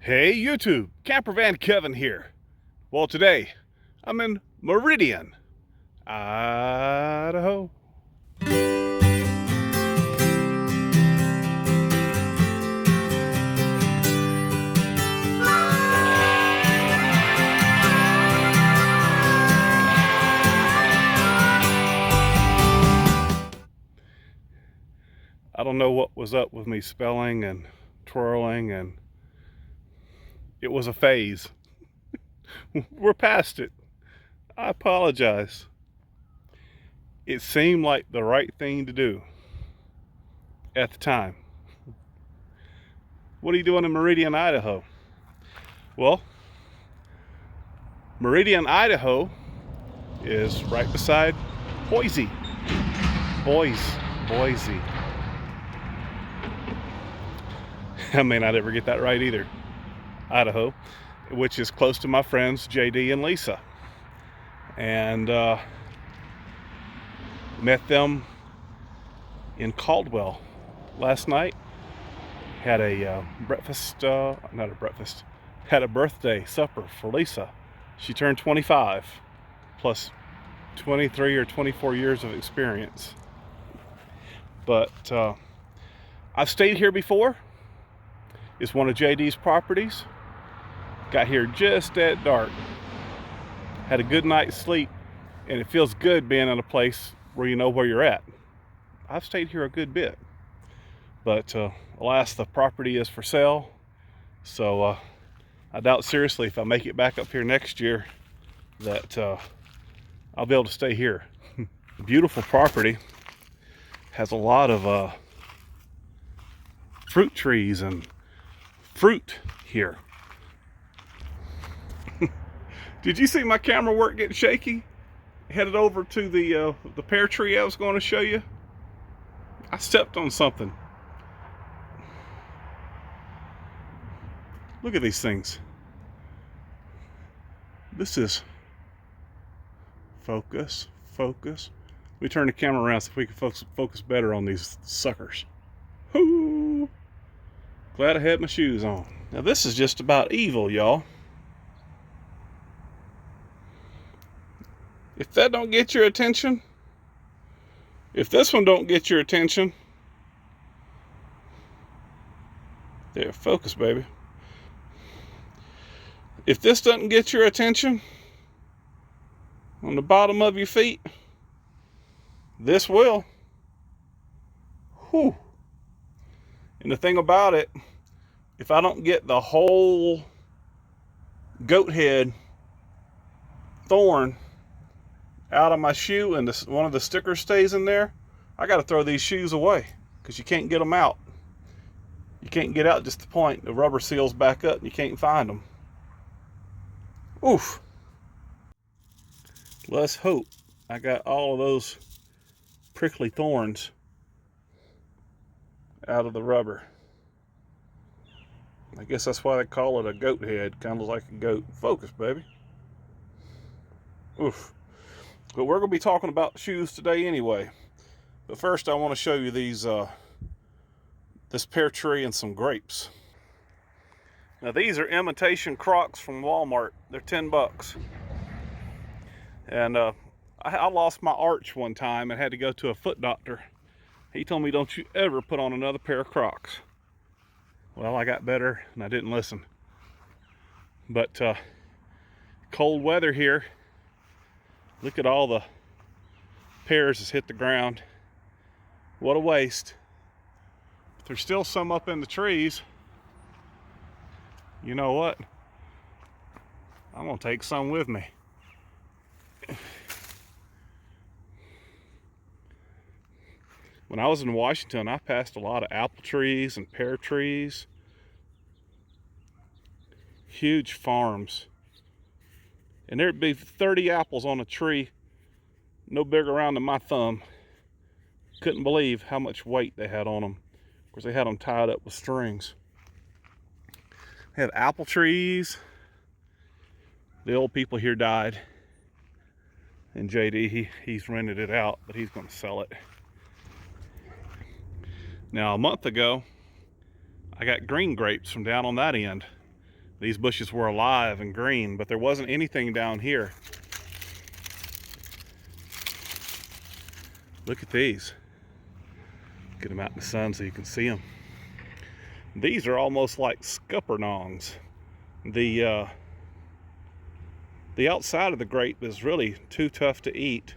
Hey YouTube, Campervan Kevin here. Well, today I'm in Meridian, Idaho. I don't know what was up with me spelling and twirling, and it was a phase. We're past it. I apologize. It seemed like the right thing to do at the time. What are you doing in Meridian, Idaho? Well, Meridian, Idaho is right beside Boise. Boise. I may not ever get that right either. Idaho, which is close to my friends JD and Lisa, and met them in Caldwell last night. Had a had a birthday supper for Lisa. She turned 25 plus 23 or 24 years of experience. But I've stayed here before. It's one of JD's properties. Got here just at dark. Had a good night's sleep, and it feels good being in a place where you know where you're at. I've stayed here a good bit, but alas, the property is for sale. So I doubt seriously if I make it back up here next year that I'll be able to stay here. Beautiful property. Has a lot of fruit trees and fruit here. Did you see my camera work getting shaky? Headed over to the pear tree I was going to show you. I stepped on something. Look at these things. This is focus. Let me turn the camera around so we can focus better on these suckers. Ooh. Glad I had my shoes on. Now this is just about evil, y'all. If that don't get your attention, if this one don't get your attention, there, focus, baby. If this doesn't get your attention on the bottom of your feet, this will. Whew. And the thing about it, if I don't get the whole goat head thorn out of my shoe and one of the stickers stays in there, I got to throw these shoes away because you can't get them out. You can't get out just the point. The rubber seals back up and you can't find them. Oof. Let's hope I got all of those prickly thorns out of the rubber. I guess that's why they call it a goat head. Kind of like a goat. Focus, baby. Oof. But we're going to be talking about shoes today anyway. But first I want to show you these this pear tree and some grapes. Now these are imitation Crocs from Walmart. They're 10 bucks. And I lost my arch one time and had to go to a foot doctor. He told me, don't you ever put on another pair of Crocs. Well, I got better and I didn't listen. But cold weather here. Look at all the pears that's hit the ground. What a waste. But there's still some up in the trees. You know what? I'm gonna take some with me. When I was in Washington, I passed a lot of apple trees and pear trees. Huge farms. And there'd be 30 apples on a tree, no bigger around than my thumb. Couldn't believe how much weight they had on them. Of course, they had them tied up with strings. They have apple trees. The old people here died. And JD, he's rented it out, but he's going to sell it. Now, a month ago, I got green grapes from down on that end. These bushes were alive and green, but there wasn't anything down here. Look at these. Get them out in the sun so you can see them. These are almost like scuppernongs. The outside of the grape is really too tough to eat,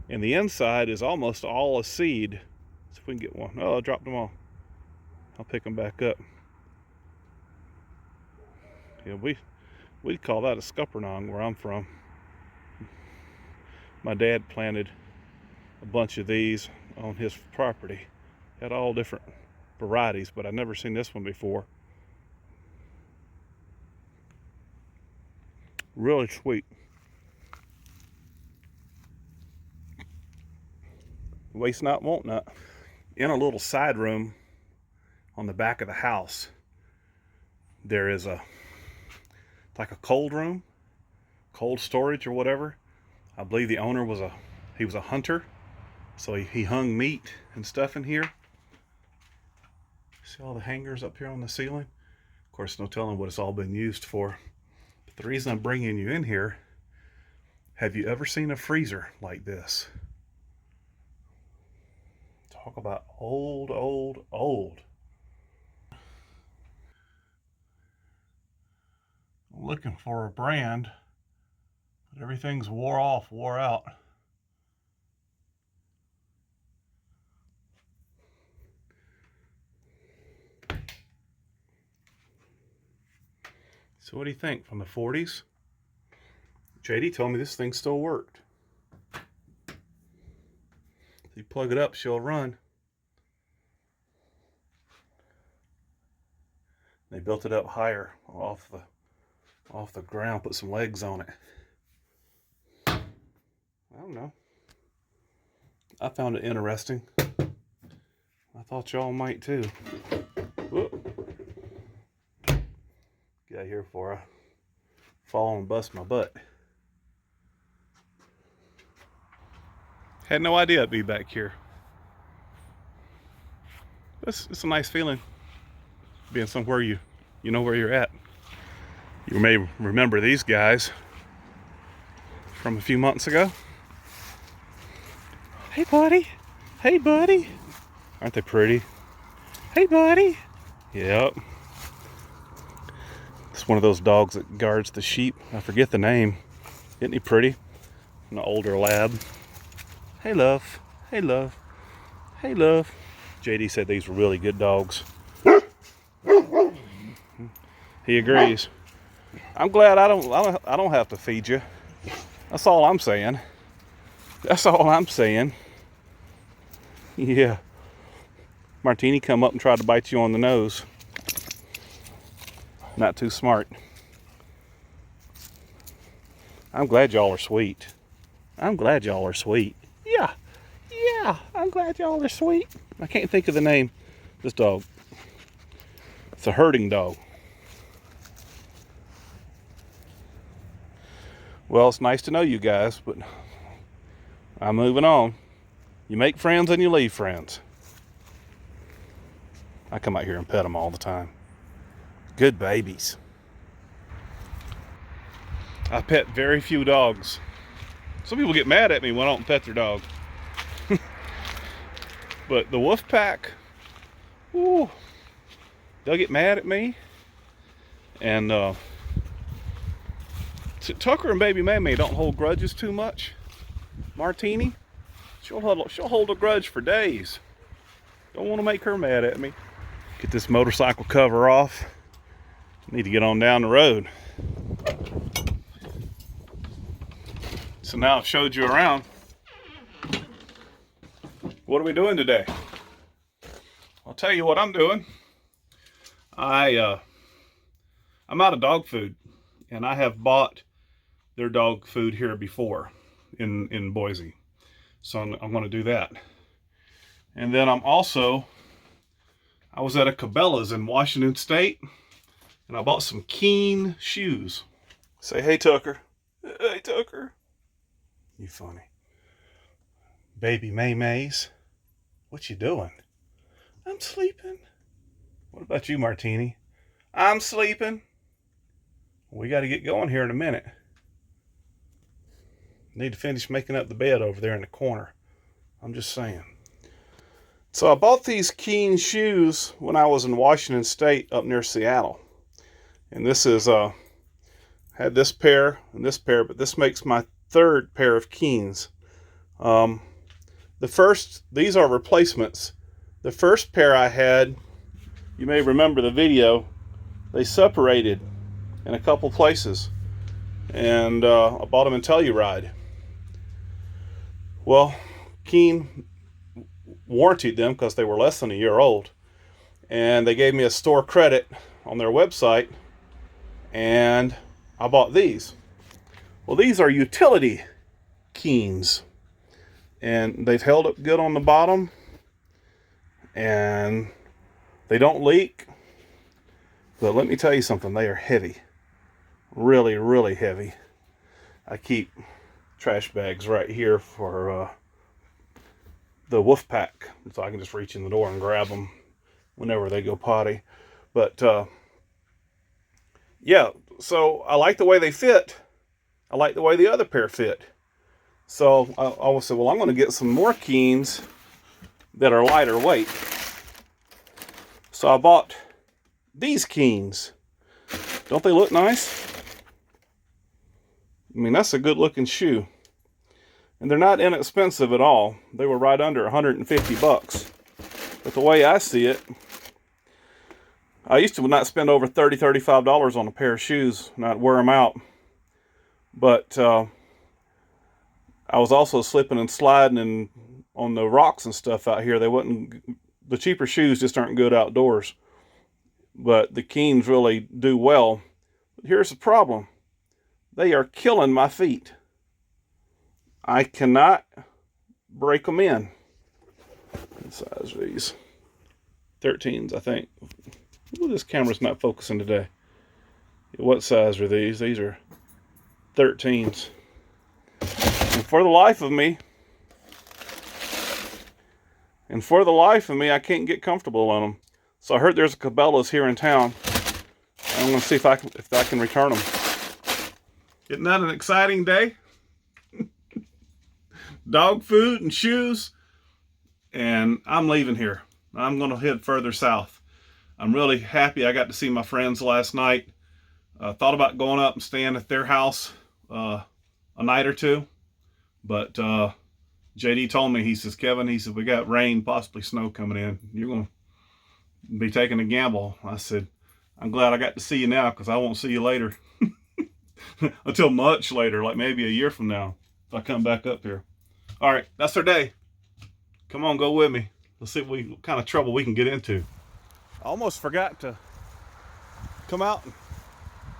and the inside is almost all a seed. Let's see if we can get one. Oh, I dropped them all. I'll pick them back up. Yeah, we'd call that a scuppernong where I'm from. My dad planted a bunch of these on his property. Had all different varieties, but I've never seen this one before. Really sweet. Waste not, want not. In a little side room on the back of the house, there is like a cold room, cold storage or whatever. I believe the owner was a hunter, so he hung meat and stuff in here. See all the hangers up here on the ceiling? Of course, no telling what it's all been used for. But the reason I'm bringing you in here, have you ever seen a freezer like this? Talk about old, old, old. I'm looking for a brand, but everything's wore off, wore out. So what do you think, from the 40s? JD told me this thing still worked. If you plug it up, she'll run. They built it up higher off the ground, put some legs on it. I don't know. I found it interesting. I thought y'all might too. Whoop. Get out of here before I fall and bust my butt. Had no idea I'd be back here. It's a nice feeling, being somewhere you know where you're at. You may remember these guys from a few months ago. Hey buddy, hey buddy. Aren't they pretty? Hey buddy. Yep. It's one of those dogs that guards the sheep. I forget the name. Isn't he pretty? An older lab. Hey love, hey love, hey love. JD said these were really good dogs. He agrees. I'm glad I don't have to feed you. That's all I'm saying. That's all I'm saying. Yeah. Martini come up and tried to bite you on the nose. Not too smart. I'm glad y'all are sweet. I'm glad y'all are sweet. Yeah. Yeah. I'm glad y'all are sweet. I can't think of the name of this dog. It's a herding dog. Well, it's nice to know you guys, but I'm moving on. You make friends and you leave friends. I come out here and pet them all the time. Good babies. I pet very few dogs. Some people get mad at me when I don't pet their dog. But the wolf pack, ooh, they'll get mad at me. And Tucker and baby MaeMae don't hold grudges too much. Martini, she'll hold a grudge for days. Don't want to make her mad at me. Get this motorcycle cover off. Need to get on down the road. So now I've showed you around. What are we doing today? I'll tell you what I'm doing. I'm out of dog food, and I have bought their dog food here before in Boise. So I'm going to do that. And then I was at a Cabela's in Washington State, and I bought some Keen shoes. Say, hey, Tucker. Hey, Tucker. You funny. Baby MaeMae's. What you doing? I'm sleeping. What about you, Martini? I'm sleeping. We got to get going here in a minute. Need to finish making up the bed over there in the corner. I'm just saying. So I bought these Keen shoes when I was in Washington State up near Seattle. And this is, had this pair and this pair, but this makes my third pair of Keens. These are replacements. The first pair I had, you may remember the video, they separated in a couple places. And I bought them in Telluride. Well, Keen warranted them because they were less than a year old. And they gave me a store credit on their website. And I bought these. Well, these are utility Keens. And they've held up good on the bottom. And they don't leak. But let me tell you something, they are heavy. Really, really heavy. I keep trash bags right here for the WOOF pack, so I can just reach in the door and grab them whenever they go potty. But yeah, so I like the way they fit. I like the way the other pair fit. So I said, well, I'm going to get some more Keens that are lighter weight. So I bought these Keens. Don't they look nice? I mean, that's a good looking shoe. And they're not inexpensive at all. They were right under 150 bucks. But the way I see it, I used to not spend over $30, $35 on a pair of shoes, not wear them out. But I was also slipping and sliding on the rocks and stuff out here. The cheaper shoes just aren't good outdoors. But the Keens really do well. But here's the problem. They are killing my feet. I cannot break them in. What size are these? 13s, I think. Ooh, this camera's not focusing today. What size are these? These are 13s. And for the life of me, I can't get comfortable on them. So I heard there's a Cabela's here in town. I'm going to see if I can return them. Isn't that an exciting day? Dog food and shoes. And I'm leaving here. I'm going to head further south. I'm really happy I got to see my friends last night. Thought about going up and staying at their house a night or two. But JD told me, he says, Kevin, he said, we got rain, possibly snow coming in. You're going to be taking a gamble. I said, I'm glad I got to see you now because I won't see you later. Until much later, like maybe a year from now, if I come back up here. All right, that's our day. Come on, go with me. Let's see what kind of trouble we can get into. I almost forgot to come out and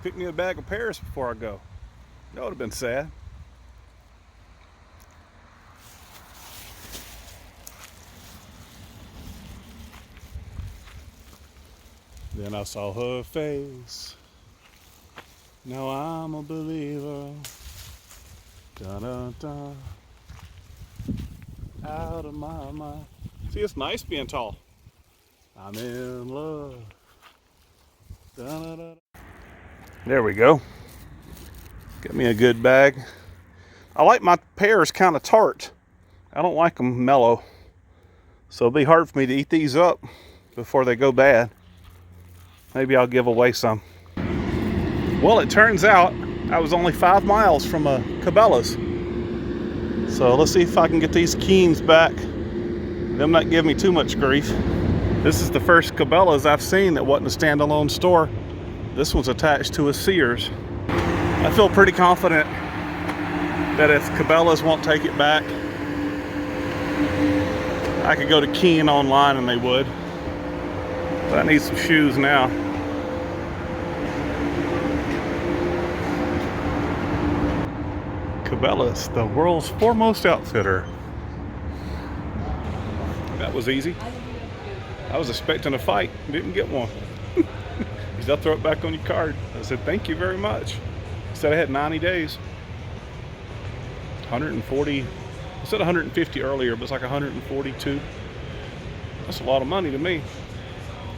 pick me a bag of pears before I go. That would have been sad. Then I saw her face. Now I'm a believer. Da da da. Out of my mind. See, it's nice being tall. I'm in love. Da da da. There we go. Get me a good bag. I like my pears kind of tart. I don't like them mellow. So it'll be hard for me to eat these up before they go bad. Maybe I'll give away some. Well, it turns out I was only 5 miles from a Cabela's. So let's see if I can get these Keens back. Them not give me too much grief. This is the first Cabela's I've seen that wasn't a standalone store. This one's attached to a Sears. I feel pretty confident that if Cabela's won't take it back, I could go to Keen online and they would. But I need some shoes now. Cabela's, the world's foremost outfitter. That was easy. I was expecting a fight, didn't get one. He said, I'll throw it back on your card. I said, thank you very much. He said I had 90 days. 140, I said 150 earlier, but it's like 142. That's a lot of money to me,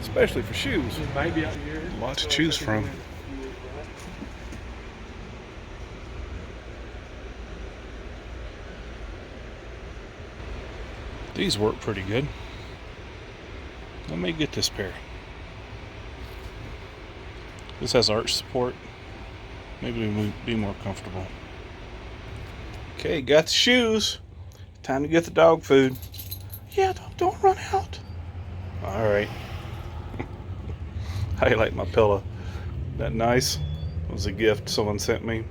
especially for shoes. Lots to choose from. These work pretty good. Let me get this pair. This has arch support. Maybe we'll be more comfortable. Okay, got the shoes. Time to get the dog food. Yeah, don't run out. All right. How you like my pillow? That nice? It was a gift someone sent me.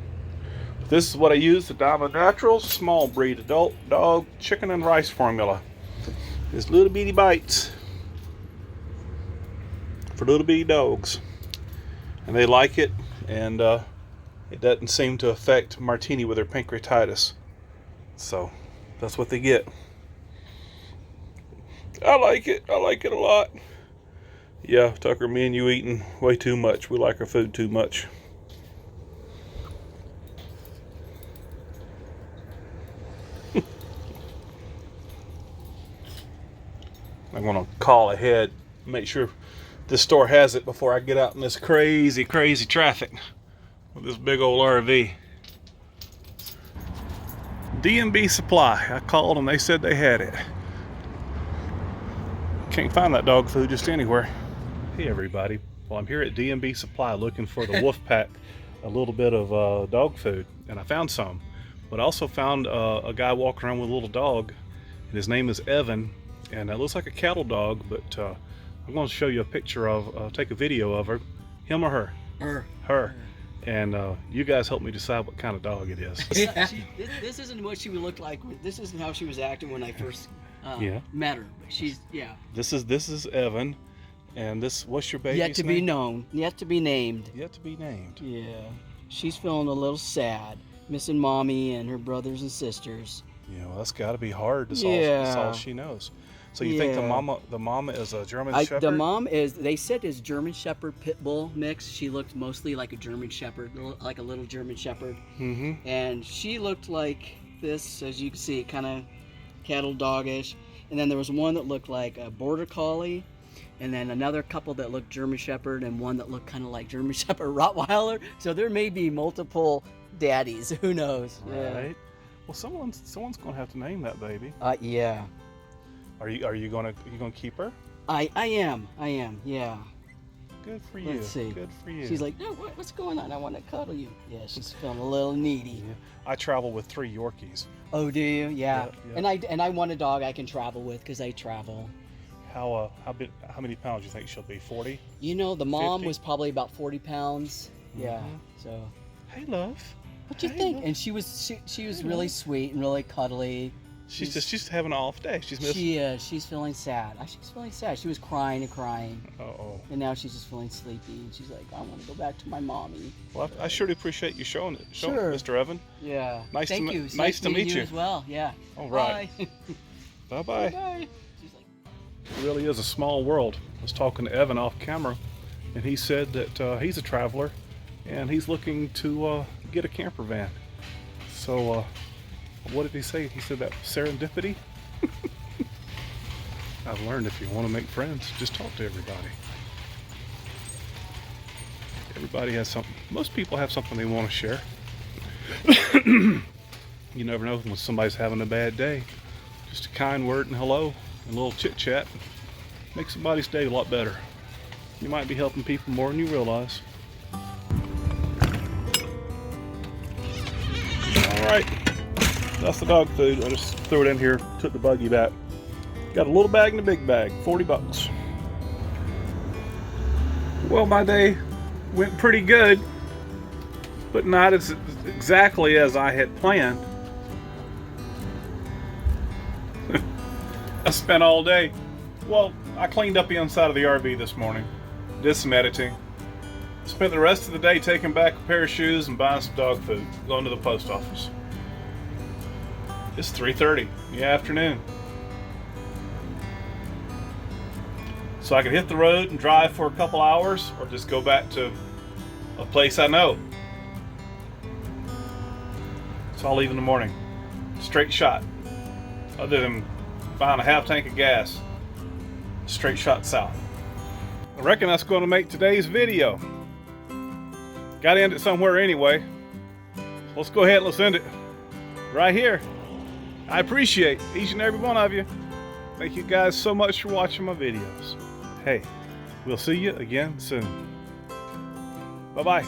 This is what I use, the Diamond Naturals small breed adult dog chicken and rice formula. It's little bitty bites for little bitty dogs. And they like it, and it doesn't seem to affect Martini with her pancreatitis. So that's what they get. I like it a lot. Yeah, Tucker, me and you eating way too much. We like our food too much. I'm gonna call ahead, make sure this store has it before I get out in this crazy traffic with this big old RV. D&B Supply. I called and they said they had it. Can't find that dog food just anywhere. Hey everybody. Well, I'm here at D&B Supply looking for the WOOF pack, a little bit of dog food, and I found some. But I also found a guy walking around with a little dog, and his name is Evan, and it looks like a cattle dog, but I'm going to show you a picture of, take a video of her. Him or her? Her. And you guys help me decide what kind of dog it is. This isn't what she would look like. This isn't how she was acting when I first met her. She's, yeah. This is Evan. And this, what's your baby's name? Yet to be known. Yet to be named. Yet to be named. Yeah. She's feeling a little sad. Missing mommy and her brothers and sisters. Yeah, well, that's got to be hard. That's all she knows. So you think the mama is a German Shepherd? The mom is, they said is German Shepherd Pit Bull mix. She looked mostly like a German Shepherd, like a little German Shepherd. Mm-hmm. And she looked like this, as you can see, kind of cattle doggish. And then there was one that looked like a Border Collie. And then another couple that looked German Shepherd and one that looked kind of like German Shepherd Rottweiler. So there may be multiple daddies. Who knows? Right. Yeah. Well, someone's going to have to name that baby. Yeah. Are you gonna keep her? I am. Yeah. Good for you. Let's see. Good for you. She's like, no, what's going on? I want to cuddle you. Yeah, she's feeling a little needy. Yeah. I travel with 3 Yorkies. Oh, do you? Yeah. Yeah. And I want a dog I can travel with because I travel. How many pounds do you think she'll be? 40? You know, the mom 50? was probably about 40 pounds. Mm-hmm. Yeah. So. Hey, love. What do you think? Love. And she was really sweet and really cuddly. She's having an off day. She's feeling sad. She's feeling sad. She was crying and crying. Uh-oh. And now she's just feeling sleepy. And she's like, I want to go back to my mommy. Well, I surely apprecied you showing it, sure. Mr. Evan. Yeah. Thank you. Nice to meet you as well. Yeah. All right. Bye. Bye. Bye. It really is a small world. I was talking to Evan off camera, and he said that he's a traveler, and he's looking to get a camper van. So. What did he say? He said that serendipity? I've learned if you want to make friends, just talk to everybody. Everybody has something. Most people have something they want to share. You never know when somebody's having a bad day. Just a kind word and hello and a little chit chat makes somebody's day a lot better. You might be helping people more than you realize. All right. That's the dog food. I just threw it in here, took the buggy back. Got a little bag and a big bag, 40 bucks. Well, my day went pretty good, but not as exactly as I had planned. I spent all day. Well, I cleaned up the inside of the RV this morning, did some editing. Spent the rest of the day taking back a pair of shoes and buying some dog food, going to the post office. It's 3:30 in the afternoon. So I could hit the road and drive for a couple hours or just go back to a place I know. So I'll leave in the morning. Straight shot. Other than buying a half tank of gas. Straight shot south. I reckon that's going to make today's video. Got to end it somewhere anyway. Let's go ahead and let's end it right here. I appreciate each and every one of you. Thank you guys so much for watching my videos. Hey, we'll see you again soon. Bye-bye.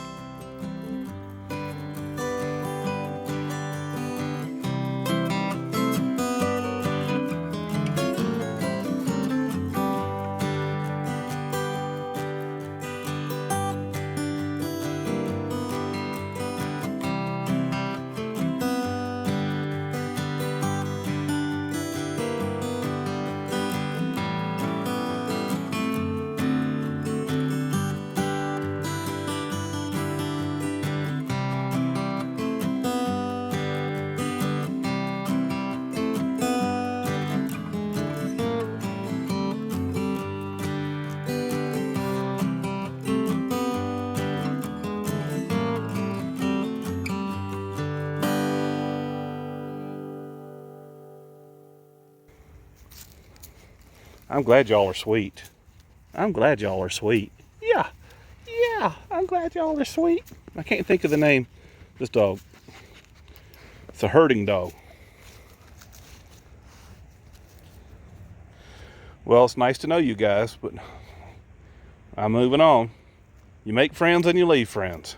I'm glad y'all are sweet. I'm glad y'all are sweet. Yeah, I'm glad y'all are sweet. I can't think of the name of this dog. It's a herding dog. Well, it's nice to know you guys, but I'm moving on. You make friends and you leave friends.